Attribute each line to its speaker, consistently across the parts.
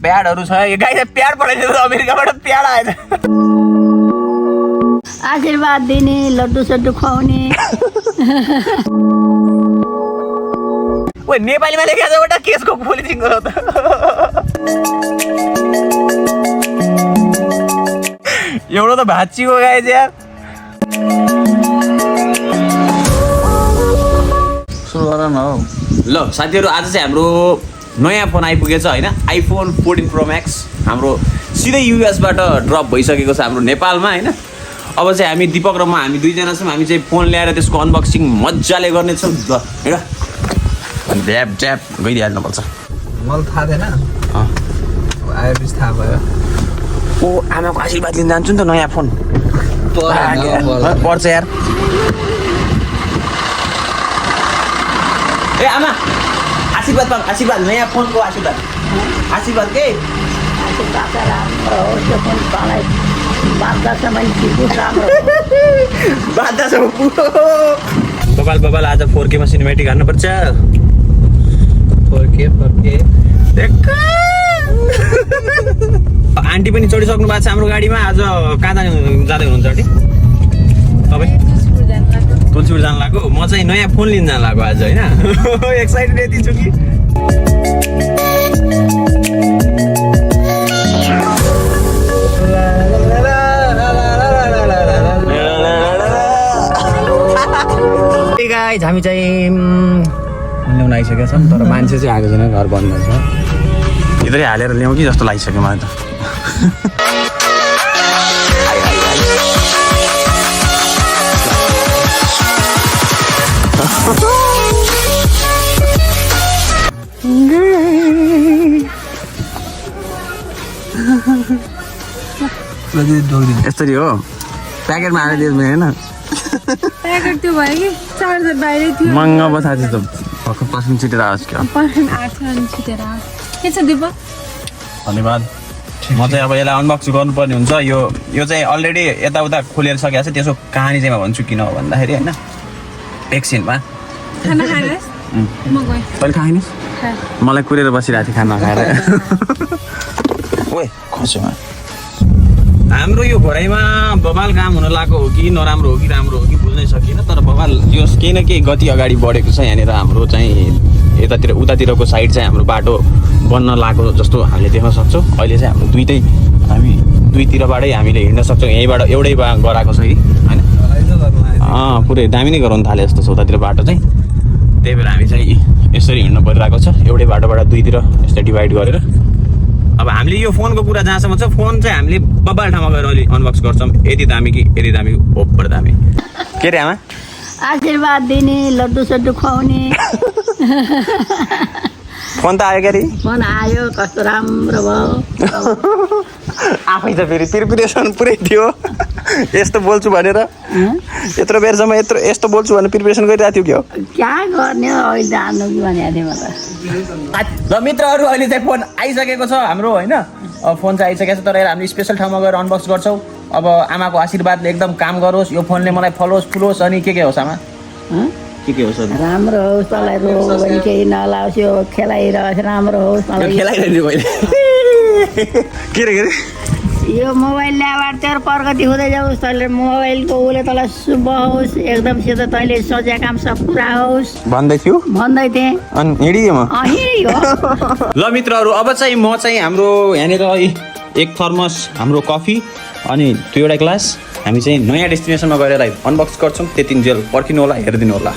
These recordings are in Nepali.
Speaker 1: प्याडहरु छ यो गाईले प्याड पठाइदियो अमेरिकाबाट प्याड आएछ
Speaker 2: आशीर्वाद दिने लड्डु सड्डु खुवाउने
Speaker 1: ओइ नेपालीमा लेखेको छ एउटा केसको पोलिसिङ गरौ त एउटा त भाँचीको गाई यार
Speaker 3: सुरु गर न हौ
Speaker 1: ल साथीहरु आज चाहिँ हाम्रो नयाँ फोन आइपुगेछ हैन आइफोन 14 प्रो म्याक्स हाम्रो सिधै युएस बाट ड्रप भइसकेको छ हाम्रो नेपालमा हैन अब चाहिँ हामी दीपक र म हामी दुईजना छौं हामी चाहिँ फोन ल्याएर त्यसको अनबक्सिङ मज्जाले गर्ने छौं ल हेर अनि ड्याप ड्याप गइदिहाल्नु पर्छ
Speaker 3: मलाई थाहा थिएन आएपछि थाहा भयो
Speaker 1: ओ आमाको आशीर्वाद लिन जान्छु नि त नयाँ फोन पर्छ यार ए आमा आशीर्वाद पाऊँ आशीर्वाद नयाँ फोनको आशीर्वाद आशीर्वाद के
Speaker 2: आशीर्वाद राम्रो हो त्यो फोन तँलाई बाध्दासम्म चिपुस राम्रो
Speaker 1: बाध्दासम्म बबाल बबाल आज 4K मा सिनेमेटिक हाल्नुपर्छ
Speaker 3: 4K
Speaker 1: आन्टी पनि चढिसक्नु भएको छ हाम्रो गाडीमा आज कहाँ जाँदै हुनुहुन्छ आन्टी तपाईँ तुलसीपुर जानु लाग्यो म चाहिँ नयाँ फोन लिन जानु लाग्यो आज होइन एक्साइटेड यति छु कि गाइस हामी चाहिँ ल्याउन आइसकेका छौँ तर मान्छे चाहिँ आएको छैन घर बन्द छ भित्रै हालेर ल्याउँ कि जस्तो लागिसक्यो मलाई त यसरी हो प्याकेटमा हालेर दिनु होइन
Speaker 4: प्याकेट त्यो भयो कि चार्जर बाहिरै थियो
Speaker 1: महँगो पो थाहा थियो त भर्खर पर्सेन्ट छिटेर आएको क्या
Speaker 4: पर्सेन्ट आएको थियो अनि छिटेर आयो के छ दिपक
Speaker 1: धन्यवाद म चाहिँ अब यसलाई अनबक्स गर्नुपर्ने हुन्छ यो चाहिँ अलरेडी यताउता खोलेर सकेको छ त्यसको कहानी चाहिँ म भन्छु किन हो भन्दाखेरि होइन एकछिनमा
Speaker 4: खाना खाएस म गएँ
Speaker 1: तैँले खाइनिस् मलाई कुरेर बसिरहेको थिएँ खाना खाएर ओए खस्योमा हाम्रो यो घोडाइमा बबाल काम हुन लागेको हो कि नराम्रो हो कि राम्रो हो कि बुझ्नै सकिनँ तर बबाल यो केही न केही गति अगाडि बढेको छ यहाँनिर हाम्रो चाहिँ यतातिर उतातिरको साइड चाहिँ हाम्रो बाटो बन्न लागेको जस्तो हामीले देख्न सक्छौँ अहिले चाहिँ हाम्रो हामी दुईतिरबाटै हामीले हिँड्न सक्छौँ यहीँबाट एउटै गराएको छ कि होइन पुरै दामी नै गराउनु थाले जस्तो छ उतातिर बाटो चाहिँ त्यही भएर हामी चाहिँ यसरी हिँड्नु परिरहेको छ एउटै बाटोबाट दुईतिर यस्तै डिभाइड गरेर अब हामीले यो फोनको कुरा जहाँसम्म छ फोन चाहिँ हामीले बब्बाल ठाउँमा गएर अलि अनबक्स गर्छौँ यति दामी कि यति दामी ओभर दामी के रे आमा
Speaker 2: आशीर्वाद दिने लड्डु सड्डु खुवाउने
Speaker 1: फोन त आयो क्यारे
Speaker 2: फोन आयो कस्तो राम्रो भयो
Speaker 1: आफै त फेरि प्रिपरेसन पुरै थियो यस्तो बोल्छु भनेर यत्रो बेरसम्म यस्तो बोल्छु भनेर प्रिपरेसन गरिरहेको थियो
Speaker 2: क्या गर्ने अहिले जान्नु कि भनेको थिएँ म त
Speaker 1: ल मित्रहरू अहिले चाहिँ फोन आइसकेको छ हाम्रो होइन फोन चाहिँ आइसकेको छ तर हामी स्पेसल ठाउँमा गएर अनबक्स गर्छौँ अब आमाको आशीर्वादले एकदम काम गरोस् यो फोनले मलाई फलोस् फुलोस् अनि के होस् आमा के होस्
Speaker 2: राम्रो होस् तँलाई रोग पनि केही नलाओस् यो खेलाइरहोस् राम्रो होस्
Speaker 1: खेलाइरहनु मैले के रे
Speaker 2: यो मोबाइल ल्याएर तेरो प्रगति हुँदै जाओस् तैँले मोबाइलको उसले तँलाई शुभ होस् एकदमसित तैँले सोचेको काम सब पुरा होस्
Speaker 1: भन्दै थियो
Speaker 2: भन्दै थिएँ
Speaker 1: अनि हिँडियो म
Speaker 2: हिँडियो
Speaker 1: ल मित्रहरू अब चाहिँ म चाहिँ हाम्रो यहाँनिर एक थर्मस हाम्रो कफी अनि त्यो एउटा ग्लास हामी चाहिँ नयाँ डेस्टिनेसनमा गएर अनबक्स गर्छौँ त्यतिन्जेल पर्खिनु होला हेरिदिनु होला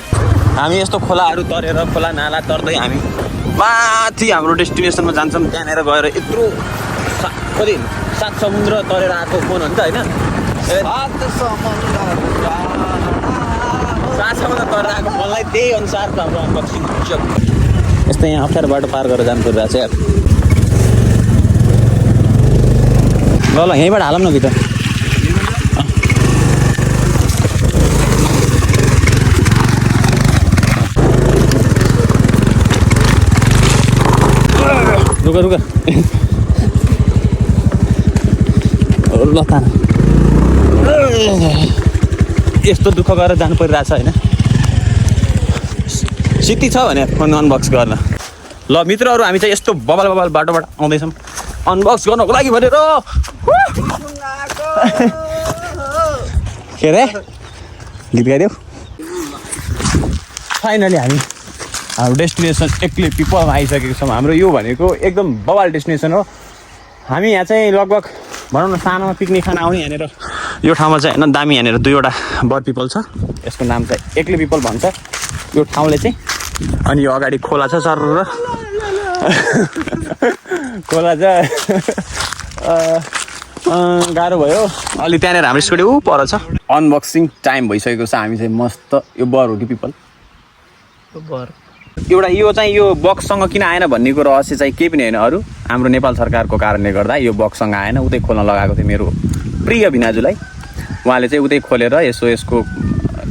Speaker 1: हामी यस्तो खोलाहरू तरेर खोला नाला तर्दै हामी माथि हाम्रो डेस्टिनेसनमा जान्छौँ त्यहाँनिर गएर यत्रो कति 7 समुद्र तरेर आएको फोन हुन्छ होइन 7 समुद्र तरेर आएको फोनलाई त्यही अनुसारको हाम्रो अनबक्सिङ हुन्छ यस्तो यहाँ अप्ठ्यारो बाटो पार गरेर जानु परिरहेको छ यार ल यहीँबाट हालौँ न भित्र रुक रुक ल त यस्तो दुःख गरेर जानु परिरहेछ होइन सिटी छ भने फोन अनबक्स गर्न ल मित्रहरू हामी चाहिँ यस्तो बबाल बाटोबाट आउँदैछौँ अनबक्स गर्नको लागि भनेर के अरे गीत गाइदेऊ फाइनली हामी हाम्रो डेस्टिनेसन एक्लै पिपलमा आइसकेको छौँ हाम्रो यो भनेको एकदम बवाल डेस्टिनेसन हो हामी यहाँ चाहिँ लगभग भनौँ न सानोमा पिकनिक खान आउने यहाँनिर यो ठाउँमा चाहिँ होइन दामी यहाँनिर 2वटा बर पिपल छ यसको नाम चाहिँ एक्लै पिपल भन्छ यो ठाउँले चाहिँ अनि यो अगाडि खोला छ सर खोला छ गाह्रो भयो अलि त्यहाँनिर हाम्रो स्कुटी पर छ अनबक्सिङ टाइम भइसकेको छ हामी चाहिँ मस्त यो बर हो कि पिपल एउटा यो चाहिँ यो बक्ससँग किन आएन भन्नेको रहस्य चाहिँ केही पनि होइन अरू हाम्रो नेपाल सरकारको कारणले गर्दा यो बक्ससँग आएन उतै खोल्न लगाएको थियो मेरो प्रिय भिनाजुलाई उहाँले चाहिँ उतै खोलेर यसको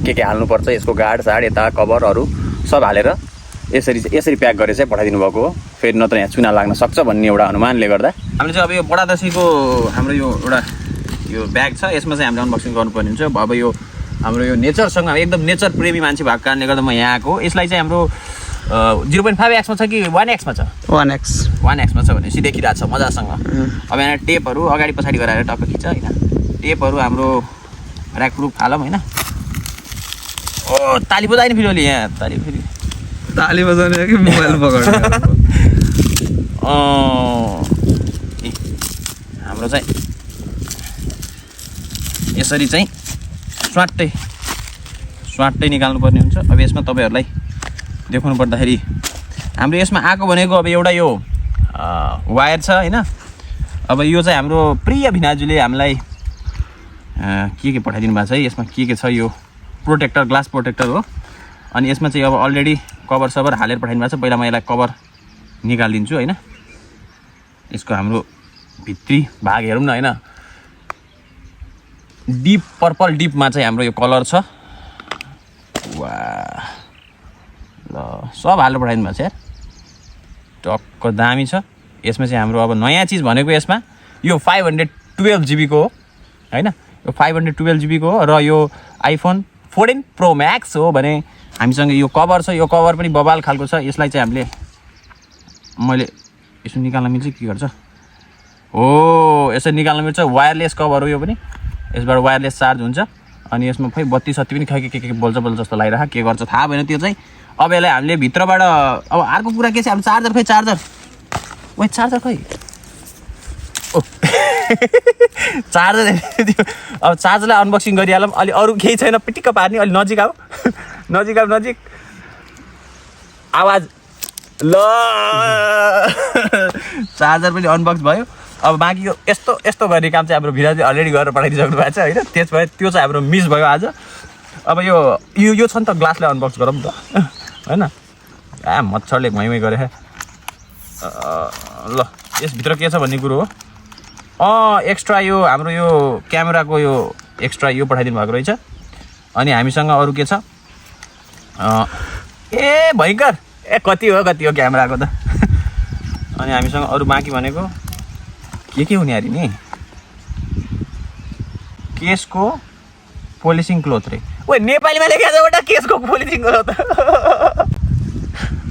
Speaker 1: के हाल्नुपर्छ यसको गार्ड साड यता कभरहरू सब हालेर यसरी प्याक गरेर चाहिँ पठाइदिनु भएको हो फेरि नत्र यहाँ चुना लाग्न सक्छ भन्ने एउटा अनुमानले गर्दा हामीले चाहिँ अब यो बडा दशीको हाम्रो यो एउटा यो ब्याग छ यसमा चाहिँ हामीले अनबक्सिङ गर्नुपर्ने हुन्छ अब यो हाम्रो यो नेचरसँग एकदम नेचर प्रेमी मान्छे भएको कारणले गर्दा म यहाँ आएको यसलाई चाहिँ हाम्रो 0.5x छ कि 1x छ 1x छ भनेपछि देखिरहेको छ मजासँग अब यहाँ टेपहरू अगाडि पछाडि गराएर टक्क खिच्छ होइन टेपहरू हाम्रो ऱ्याक प्रुफ हालौँ होइन ओ ताली बजाएन फेरि अहिले यहाँ
Speaker 3: ताली बजाउने कि मोबाइल पकाउने
Speaker 1: हाम्रो चाहिँ यसरी चाहिँ स्वाटै निकाल्नुपर्ने हुन्छ अब यसमा तपाईँहरूलाई देखाउनु पर्दाखेरि हाम्रो यसमा आएको भनेको अब एउटा यो वायर छ होइन अब यो चाहिँ हाम्रो प्रिय भिनाजुले हामीलाई के पठाइदिनु भएको छ है यसमा के छ यो प्रोटेक्टर ग्लास प्रोटेक्टर हो अनि यसमा चाहिँ अब अलरेडी कभर सबर हालेर पठाइदिनु भएको छ पहिला म यसलाई कभर निकालिदिन्छु होइन यसको हाम्रो भित्री भाग हेरौँ न होइन डिप पर्पल डिपमा चाहिँ हाम्रो यो कलर छ वाह ल सब हालेर पठाइदिनु भएको छ यार टक्क दामी छ यसमा चाहिँ हाम्रो अब नयाँ चिज भनेको यसमा यो 512 GB को हो होइन यो 512 GB को हो र यो आइफोन 14 प्रो म्याक्स हो भने हामीसँग यो कभर छ यो कभर पनि बबाल खालको छ यसलाई चाहिँ मैले यसो निकाल्न मिल्छ के गर्छ हो यसरी निकाल्न मिल्छ वायरलेस कभर हो यो पनि यसबाट वायरलेस चार्ज हुन्छ अनि यसमा खै बत्ती सत्ती पनि खै के बोल्छ जस्तो लागिरहेको के गर्छ थाहा भएन त्यो चाहिँ अब यसलाई हामीले भित्रबाट अब अर्को कुरा के छ हाम्रो चार्जर खै चार्जर खै ओ चार्जर अब चार्जरलाई अनबक्सिङ गरिहालौँ अलि अरू केही छैन पिटिक्क पार्ने अलि नजिक आऊ नजिक आवाज ल चार्जर पनि अनबक्स भयो अब बाँकी यो यस्तो गर्ने काम चाहिँ हाम्रो भिराजले अलरेडी गरेर पठाइदिइसक्नु भएको छ होइन त्यसमा त्यो चाहिँ हाम्रो मिस भयो आज अब यो छ नि त ग्लासलाई अनबक्स गरौँ त होइन मच्छरले घुइँ गरे ल यसभित्र के छ भन्ने कुरो हो एक्स्ट्रा यो हाम्रो यो क्यामेराको यो एक्स्ट्रा यो पठाइदिनु भएको रहेछ अनि हामीसँग अरू के छ ए भयङ्कर कति हो क्यामेराको त अनि हामीसँग अरू बाँकी भनेको के हुने अरे नि केसको पोलिसिङ क्लोथ रे ओ नेपालीमा लेखेको छ एउटा केसको पोलिसिङ क्लोथ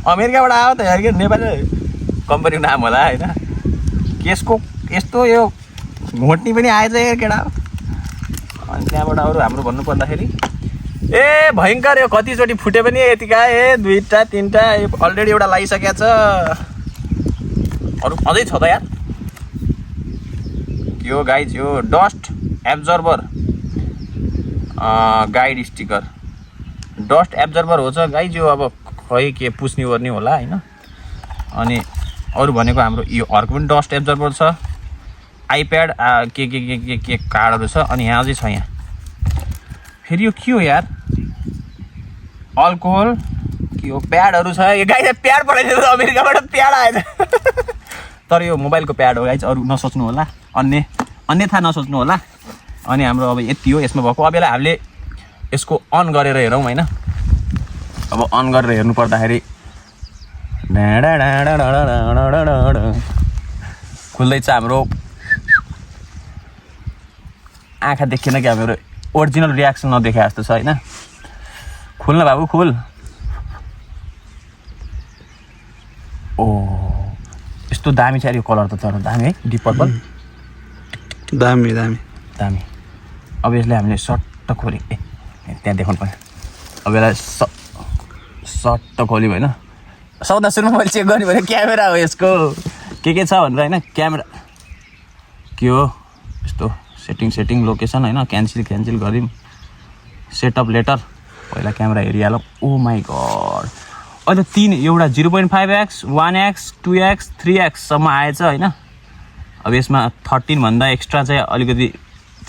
Speaker 1: अमेरिकाबाट आयो त यार के नेपाली कम्पनीको नाम होला होइन केसको यस्तो यो घोट्नी पनि आएछ यार केटा अनि त्यहाँबाट अरू हाम्रो भन्नु पर्दाखेरि ए भयङ्कर यो कतिचोटि फुटे पनि यतिका 2टा 3टा अलरेडी एउटा लगाइसकेको छ अरू अझै छ त यार यो गाइज यो डस्ट एब्जर्बर गाइड स्टिकर डस्ट एब्जर्बर हो छ गाइज यो अब खै के पुस्ने गर्ने होला होइन अनि अरू भनेको हाम्रो यो अर्को पनि डस्ट एब्जर्बर छ आइप्याड के कार्डहरू छ अनि यहाँ अझै छ यहाँ फेरि यो के हो यार अल्कोहल के हो प्याडहरू छ यो गाइज प्याड पठाइदिनु अमेरिकाबाट प्याड आएछ तर यो मोबाइलको प्याड हो गाइज अरू नसोच्नु होला अन्यथा नसोच्नु होला अनि हाम्रो अब यति हो यसमा भएको अब यसलाई हामीले यसको अन गरेर हेरौँ होइन अब अन गरेर हेर्नु पर्दाखेरि खुल्दैछ हाम्रो आँखा देखिएन कि हाम्रो ओरिजिनल रियाक्सन नदेखे जस्तो छ होइन खुल्न बाबु खुल ओ कस्तो दामी छ यो कलर त तर दामी है डिप पर्पल
Speaker 3: दामी दामी
Speaker 1: दामी अब यसलाई हामीले सट्ट खोल्यो त्यहाँ देखाउनु पर्यो अब यसलाई सट्ट खोल्यो होइन सबभन्दा सुरुमा मैले चेक गर्ने भने क्यामेरा हो यसको के छ भनेर होइन क्यामेरा के हो यस्तो सेटिङ लोकेसन होइन क्यान्सिल गऱ्यौँ सेटअप लेटर पहिला क्यामेरा हेरिहालौँ ओ माई गड अहिले 3 एउटा 0.5x 1x 2x 3x सम्म आएछ होइन अब यसमा 13 भन्दा एक्स्ट्रा चाहिँ अलिकति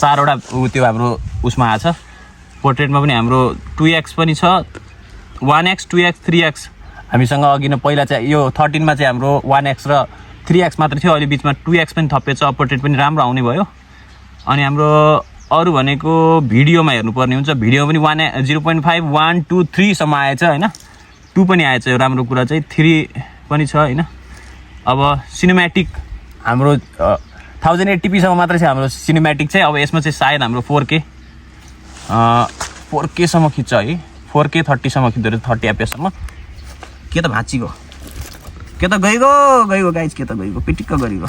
Speaker 1: 4वटा त्यो हाम्रो उसमा आएछ पोर्ट्रेटमा पनि हाम्रो 2x पनि छ 1x 2x 3x हामीसँग अघि नै पहिला चाहिँ यो 13 मा चाहिँ हाम्रो 1x र 3x मात्र थियो अहिले बिचमा 2x पनि थपेछ पोर्ट्रेट पनि राम्रो आउने भयो अनि हाम्रो अरु भनेको भिडियोमा हेर्नुपर्ने हुन्छ भिडियो पनि 0.5 1 2 3 सम्म आएछ हैन 2 पनि आएछ यो राम्रो कुरा चाहिँ 3 पनि छ हैन अब सिनेम्याटिक हाम्रो 1080p सम्म मात्र छ हाम्रो सिनेम्याटिक चाहिँ अब यसमा चाहिँ सायद हाम्रो 4K सम्म खिच्छ है 4K 30 सम्म खिच्दो रहेछ 30 fps सम्म के त भाँचिगयो के त गइगयो गाइज के त गइगयो पिटिक्क गरिगयो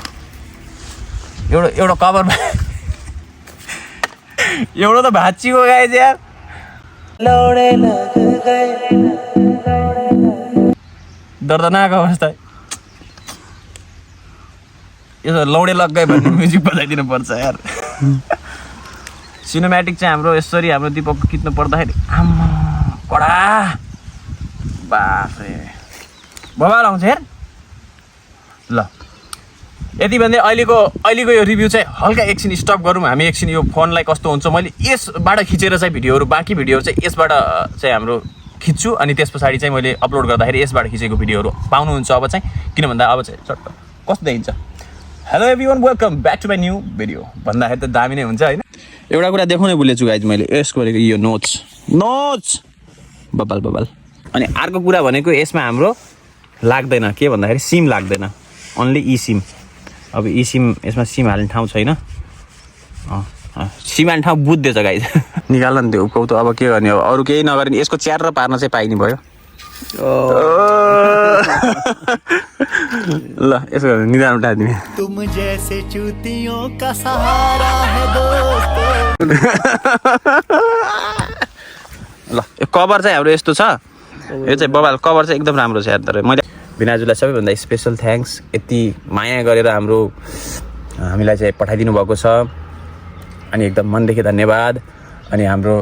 Speaker 1: एउटा कभर एउटा त भाँचिगयो गाइज यार दर्दनाक अवस्था यो लौडे लग गए भन्ने म्युजिक बजाइदिनु पर्छ यार सिनेम्याटिक चाहिँ हाम्रो यसरी हाम्रो दिपकको खिच्नु पर्दाखेरि आम्मा कडा बाफ रे बबाल आउँछ यार ल यति भन्दै अहिलेको यो रिभ्यू चाहिँ हल्का एकछिन स्टप गरौँ हामी एकछिन यो फोनलाई कस्तो हुन्छ मैले यसबाट खिचेर चाहिँ भिडियोहरू बाँकी भिडियोहरू चाहिँ यसबाट चाहिँ हाम्रो खिच्छु अनि त्यस पछाडि चाहिँ मैले अपलोड गर्दाखेरि यसबाट खिचेको भिडियोहरू पाउनुहुन्छ अब चाहिँ किन भन्दा अब चाहिँ चट्ट कस्तो देखिन्छ hello everyone welcome back to my new video भन्दाखेरि त दामी नै हुन्छ होइन एउटा कुरा देखाउनै भुलेछु गाइज मैले यसको भनेको यो नोट्स बबाल अनि अर्को कुरा भनेको यसमा हाम्रो लाग्दैन के भन्दाखेरि सिम लाग्दैन ओन्ली ई सिम अब ई सिम यसमा सिम हाल्ने ठाउँ छैन सिम हाल्ने ठाउँ बुझ्दैछ गाइज निकाल्न नि त्यो उकाउ त अब के गर्ने अब अरू केही नगर्ने यसको च्यार पार्न चाहिँ पाइने भयो ल यसको निदान उठाइदिने तुम जैसे चुतियों का सहारा है दोस्तों ल यो कभर चाहिँ हाम्रो यस्तो छ यो चाहिँ बबाल कभर चाहिँ एकदम राम्रो छ यार तर मैले भिनाजुलाई सबैभन्दा स्पेसल थ्याङ्क्स यति माया गरेर हामीलाई चाहिँ पठाइदिनु भएको छ अनि एकदम मनदेखि धन्यवाद अनि हाम्रो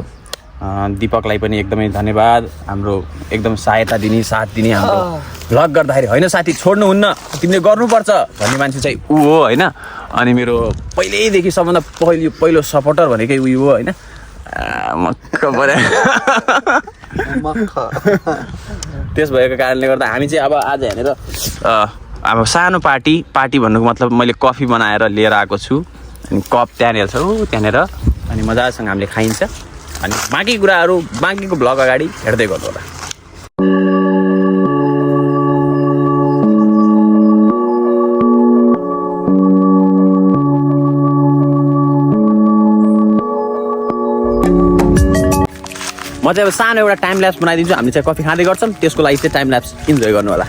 Speaker 1: दिपकलाई पनि एकदमै धन्यवाद हाम्रो एकदम सहायता दिने साथ दिने हाम्रो भ्लग गर्दाखेरि होइन साथी छोड्नुहुन्न तिमीले गर्नुपर्छ भन्ने मान्छे चाहिँ ऊ हो होइन अनि मेरो पहिल्यैदेखि सबभन्दा पहिलो सपोर्टर भनेकै उयो हो होइन मक्क त्यस भएको कारणले गर्दा हामी चाहिँ अब आज हेरेर अब सानो पार्टी भन्नुको मतलब मैले कफी बनाएर लिएर आएको छु अनि कप त्यहाँनिर छ त्यहाँनिर अनि मजासँग हामीले खाइन्छ अनि बाँकी कुराहरू बाँकीको भ्लग अगाडि हेर्दै गर्नु होला म चाहिँ अब सानो एउटा टाइम ल्याप्स बनाइदिन्छु हामीले चाहिँ कफी खाँदै गर्छौँ त्यसको लागि चाहिँ टाइम ल्याप्स इन्जोय गर्नु होला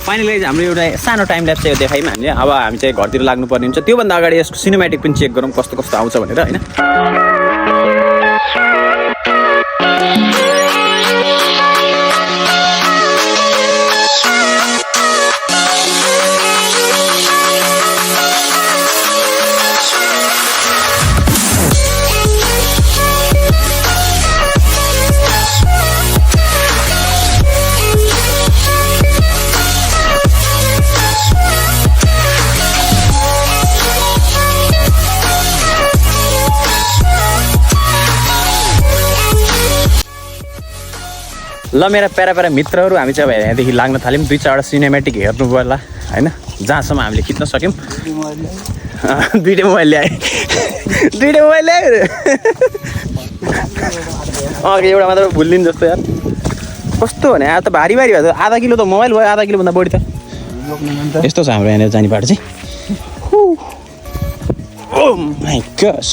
Speaker 1: फाइनली हाम्रो एउटा सानो टाइम ल्याप्स चाहिँ देखायौँ हामीले अब हामी चाहिँ घरतिर लाग्नुपर्ने हुन्छ त्योभन्दा अगाडि यसको सिनेम्याटिक पनि चेक गरौँ कस्तो कस्तो आउँछ भनेर होइन ल मेरा प्यारा मित्रहरू हामी चाहिँ अब यहाँदेखि लाग्न थाल्यौँ 2-4वटा सिनेमेटिक हेर्नु पर्ला होइन जहाँसम्म हामीले खिच्न सक्यौँ दुईटै मोबाइल ल्याएँ एउटा मात्र भुलिदिनु जस्तो यार कस्तो भने आज त भारी भयो आधा किलो त मोबाइल भयो आधा किलोभन्दा बढी त यस्तो छ हाम्रो यहाँनिर जाने बाटो चाहिँ ओ माई गस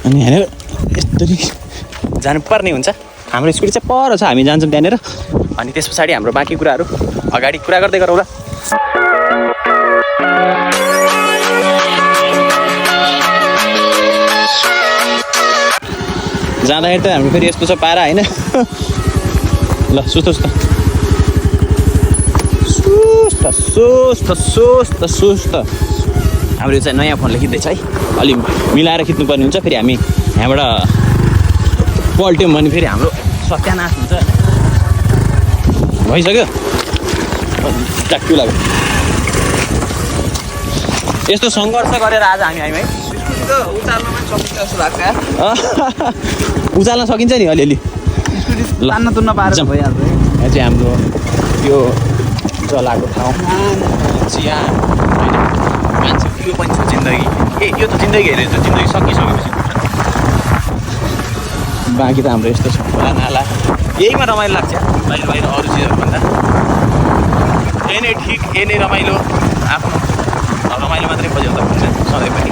Speaker 1: अनि यहाँनिर यस्तरी जानुपर्ने हुन्छ। हाम्रो स्कुटी चाहिँ पर छ, हामी जान्छौँ त्यहाँनिर। अनि त्यस पछाडि हाम्रो बाँकी कुराहरू अगाडि कुरा गर्दै गरौँला। जाँदाखेरि त हाम्रो फेरि यस्तो छ पारा होइन। ल सुस्त सुस्त सुस्त सुस्त सुस्त। हाम्रो चाहिँ नयाँ फोनले खिच्दैछ है, अलि मिलाएर खिच्नुपर्ने हुन्छ। फेरि हामी यहाँबाट पल्ट्यौँ भने फेरि हाम्रो सत्यानाश हुन्छ। भइसक्यो ट्याक्टु लाग्यो। यस्तो सङ्घर्ष गरेर आज हामी आयौँ है। उचाल्न सकिन्छ नि अलिअलि।
Speaker 3: तान्न तुन्न पारेर भइहाल्छ।
Speaker 1: यहाँ चाहिँ हाम्रो त्यो जलाएको ठाउँ चिया होइन, मान्छेको यो पनि छ जिन्दगी। यो त जिन्दगी हेरेर त जिन्दगी सकिसकेपछि बाँकी त हाम्रो यस्तो छ खोला नाला, यहीमा रमाइलो लाग्छ। बाहिर बाहिर अरू चिजहरूभन्दा यही नै ठिक, यही नै रमाइलो। आफ्नो रमाइलो मात्रै खोजेर त हुन्छ सधैँ पनि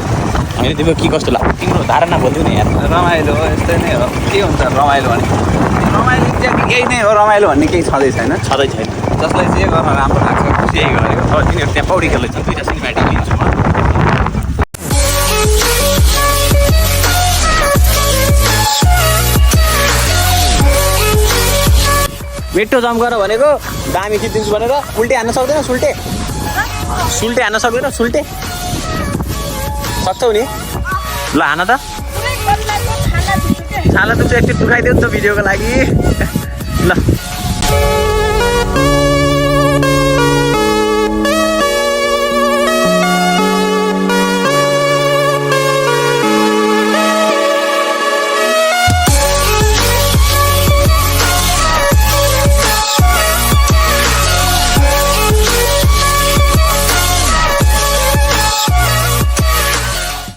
Speaker 1: होइन। तिम्रो के कस्तो लाग्छ, तिम्रो धारणा बोल्थ्यौ नि यार।
Speaker 3: रमाइलो हो, यस्तै नै हो। के हुन्छ रमाइलो भने? रमाइलो चाहिँ यही नै हो, रमाइलो भन्ने केही छँदै छैन।
Speaker 1: छँदै छैन।
Speaker 3: जसलाई जे गर्न राम्रो लाग्छ
Speaker 1: त्यही गरेको। अब तिनीहरू त्यहाँ पौडी खेल्दैछन्, दुईवटा सिनेमेटिक लिन्छु म। मिठो जम्प गर भनेको दामी खिचिदिन्छु भनेर उल्टे हान्न सक्दैन। सुल्टे हान्न सक्दैन। सुल्टे सक्छौ नि? ल हान त। छाला दुख्छ, एकचोटि दुखाइदेऊ नि त भिडियोको लागि। ल